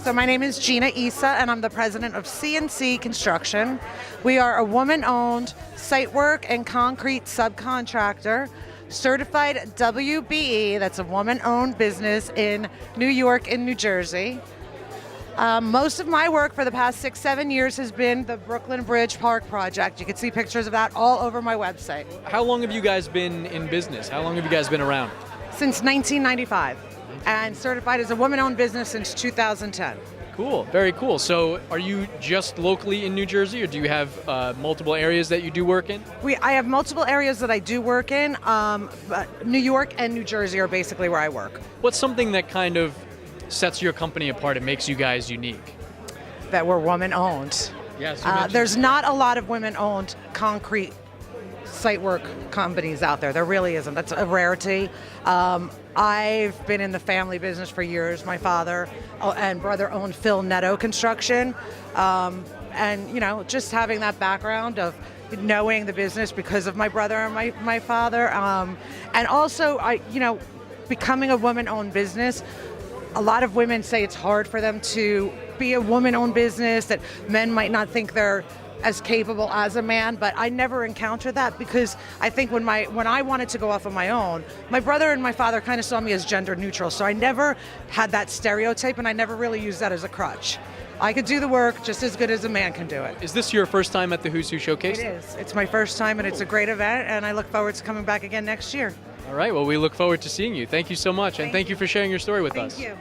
So my name is Gina Esa, and I'm the president of CNC Construction. We are a woman-owned site work and concrete subcontractor, certified WBE, that's a woman-owned business in New York and New Jersey. Most of my work for the past 6-7 years has been the Brooklyn Bridge Park project. You can see pictures of that all over my website. How long have you guys been in business? How long have you guys been around? Since 1995, and certified as a woman-owned business since 2010. Cool, very cool. So are you just locally in New Jersey, or do you have multiple areas that you do work in? I have multiple areas that I do work in, but New York and New Jersey are basically where I work. What's something that kind of sets your company apart and makes you guys unique? That we're woman-owned. Yes. There's not a lot of women-owned concrete site work companies out there. There really isn't. That's a rarity. I've been in the family business for years. My father and brother owned Phil Netto Construction. And, just having that background of knowing the business because of my brother and my father. And also, becoming a woman-owned business, a lot of women say it's hard for them to be a woman-owned business, that men might not think they're as capable as a man, but I never encountered that because I think when I wanted to go off on my own, my brother and my father kind of saw me as gender neutral, so I never had that stereotype, and I never really used that as a crutch. I could do the work just as good as a man can do it. Is this your first time at the Who's Who Showcase? It is. It's my first time, and it's a great event, and I look forward to coming back again next year. All right, well, we look forward to seeing you. Thank you so much, and thank you for sharing your story with us. Thank you.